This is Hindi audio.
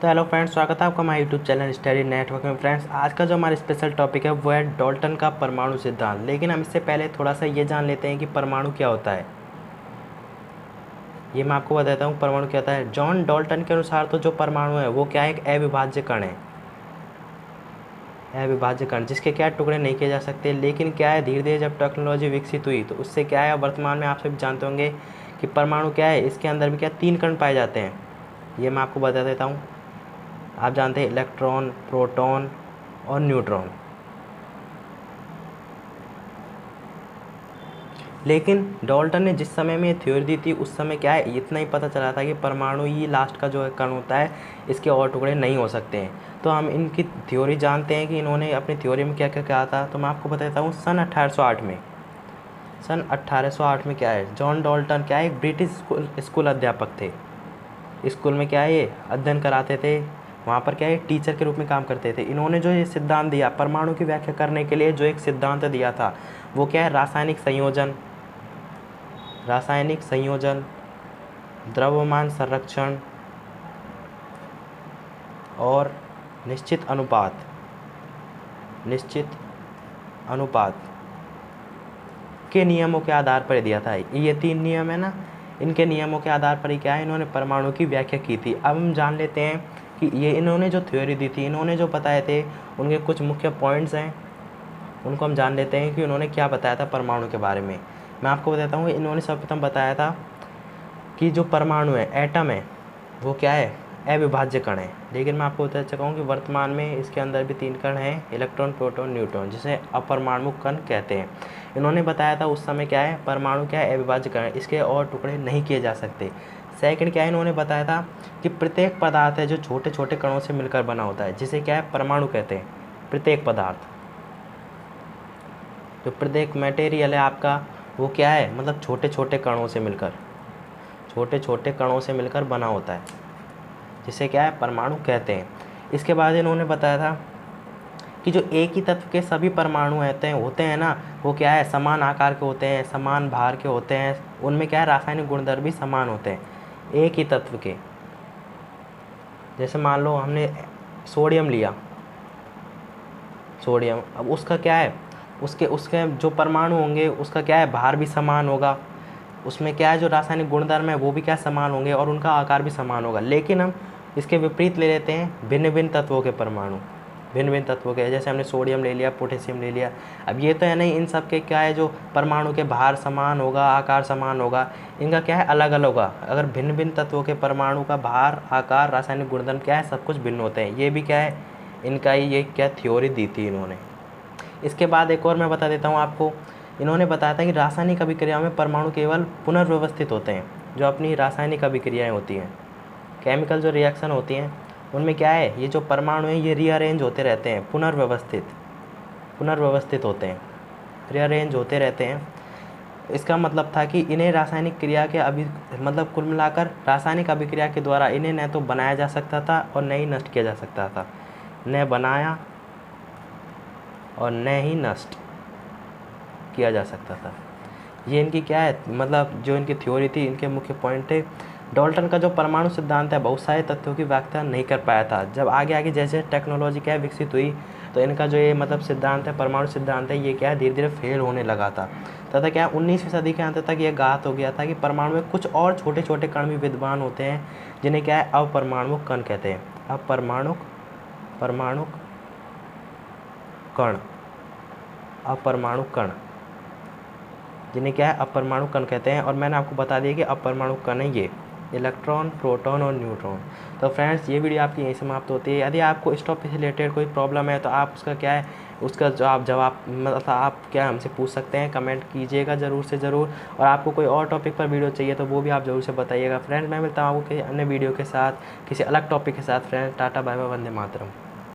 तो हेलो फ्रेंड्स, स्वागत है आपका हमारे यूट्यूब चैनल स्टडी नेटवर्क में। फ्रेंड्स, आज का जो हमारा स्पेशल टॉपिक है वो है डाल्टन का परमाणु सिद्धांत। लेकिन हम इससे पहले थोड़ा सा ये जान लेते हैं कि परमाणु क्या होता है। ये मैं आपको बताता हूँ परमाणु क्या होता है। जॉन डाल्टन के अनुसार तो जो परमाणु है वो क्या है, एक अविभाज्य कण है। अविभाज्य कण जिसके क्या टुकड़े नहीं किए जा सकते। लेकिन क्या है, धीरे धीरे जब टेक्नोलॉजी विकसित हुई तो उससे क्या है, वर्तमान में आप सभी जानते होंगे कि परमाणु क्या है, इसके अंदर भी क्या 3 कण पाए जाते हैं। ये मैं आपको बता देता हूँ। आप जानते हैं इलेक्ट्रॉन, प्रोटॉन और न्यूट्रॉन। लेकिन डाल्टन ने जिस समय में ये थ्योरी दी थी उस समय क्या है, इतना ही पता चला था कि परमाणु ही लास्ट का जो कण होता है, इसके और टुकड़े नहीं हो सकते हैं। तो हम इनकी थ्योरी जानते हैं कि इन्होंने अपनी थ्योरी में क्या क्या कहा था। तो मैं आपको बताता हूँ सन 1808 में क्या है, जॉन डाल्टन क्या है, एक ब्रिटिश स्कूल अध्यापक थे। स्कूल में क्या है, ये अध्ययन कराते थे। वहाँ पर क्या है, टीचर के रूप में काम करते थे। इन्होंने जो ये सिद्धांत दिया परमाणु की व्याख्या करने के लिए, जो एक सिद्धांत दिया था वो क्या है, रासायनिक संयोजन, द्रव्यमान संरक्षण और निश्चित अनुपात के नियमों के आधार पर दिया था। ये 3 नियम है ना, इनके नियमों के आधार पर ही क्या है, इन्होंने परमाणु की व्याख्या की थी। अब हम जान लेते हैं कि ये इन्होंने जो थ्योरी दी थी, इन्होंने जो बताए थे, उनके कुछ मुख्य पॉइंट्स हैं। उनको हम जान लेते हैं कि उन्होंने क्या बताया था परमाणु के बारे में। मैं आपको बताता हूँ, इन्होंने सर्वप्रथम बताया था कि जो परमाणु है, एटम है, वो क्या है, अविभाज्य कण है। लेकिन मैं आपको बता चुका हूँ कि वर्तमान में इसके अंदर भी 3 कण हैं, इलेक्ट्रॉन, प्रोटॉन, न्यूट्रॉन, जिसे अपरमाणु कण कहते हैं। इन्होंने बताया था उस समय क्या है, परमाणु क्या है, अविभाज्य कण है, इसके और टुकड़े नहीं किए जा सकते। सेकंड क्या है, इन्होंने बताया था कि प्रत्येक पदार्थ है जो छोटे छोटे कणों से मिलकर बना होता है, जिसे क्या है, परमाणु कहते हैं। प्रत्येक पदार्थ, जो प्रत्येक मटेरियल है आपका, वो क्या है, मतलब छोटे छोटे कणों से मिलकर बना होता है, जिसे क्या है, परमाणु कहते हैं। इसके बाद इन्होंने बताया था कि जो एक ही तत्व के सभी परमाणु होते हैं ना, वो क्या है, समान आकार के होते हैं, समान भार के होते हैं। उनमें क्या है, रासायनिक गुणधर्म भी समान होते हैं एक ही तत्व के। जैसे मान लो हमने सोडियम लिया, अब उसका क्या है, उसके जो परमाणु होंगे उसका क्या है, भार भी समान होगा। उसमें क्या है, जो रासायनिक गुणधर्म है वो भी क्या समान होंगे और उनका आकार भी समान होगा। लेकिन हम इसके विपरीत ले लेते हैं भिन्न भिन्न तत्वों के परमाणु, जैसे हमने सोडियम ले लिया, पोटेशियम ले लिया। अब ये तो है नहीं, इन सब के क्या है, जो परमाणु के भार समान होगा, आकार समान होगा, इनका क्या है, अलग अलग होगा। अगर भिन्न भिन्न तत्वों के परमाणु का भार, आकार, रासायनिक गुणधर्म क्या है, सब कुछ भिन्न होते हैं। ये भी क्या है, इनका ही ये क्या थ्योरी दी थी इन्होंने। इसके बाद एक और मैं बता देता हूँ आपको। इन्होंने बताया था कि रासायनिक अभिक्रिया में परमाणु केवल पुनर्व्यवस्थित होते हैं। जो अपनी रासायनिक अभिक्रियाएं होती हैं, केमिकल जो रिएक्शन होती हैं, उनमें क्या है, ये जो परमाणु हैं ये रीअरेंज होते रहते हैं, पुनर्व्यवस्थित होते हैं, रीअरेंज होते रहते हैं। इसका मतलब था कि इन्हें रासायनिक क्रिया के कुल मिलाकर रासायनिक अभिक्रिया के द्वारा इन्हें न तो बनाया जा सकता था और न ही नष्ट किया जा सकता था। न बनाया और न ही नष्ट किया जा सकता था। ये इनकी क्या है, जो इनकी थ्योरी थी, इनके मुख्य पॉइंट थे। डाल्टन का जो परमाणु सिद्धांत है बहुत सारे तथ्यों की व्याख्या नहीं कर पाया था। जब आगे जैसे टेक्नोलॉजी क्या विकसित हुई तो इनका जो ये सिद्धांत है, परमाणु सिद्धांत है, ये क्या है, धीरे धीरे फेल होने लगा था। तथा क्या 19वीं सदी के अंत तक ये ज्ञात हो गया था कि परमाणु में कुछ और छोटे छोटे कण भी विद्यमान होते हैं, जिन्हें क्या है, अपरमाणु कण कहते हैं। अपरमाणु कण, जिन्हें क्या है, अपरमाणु कण कहते हैं। और मैंने आपको बता दिया कि अपरमाणु कण है ये इलेक्ट्रॉन, प्रोटॉन और न्यूट्रॉन। तो फ्रेंड्स, ये वीडियो आपकी यहीं समाप्त होती है। यदि आपको इस टॉपिक से रिलेटेड कोई प्रॉब्लम है तो आप उसका क्या है, उसका जवाब आप क्या हमसे पूछ सकते हैं, कमेंट कीजिएगा ज़रूर से ज़रूर। और आपको कोई और टॉपिक पर वीडियो चाहिए तो वो भी आप ज़रूर से बताइएगा। फ्रेंड्स, मैं मिलता हूँ आपको किसी अन्य वीडियो के साथ, किसी अलग टॉपिक के साथ। Friends, Tata, bye bye, Vande Mataram.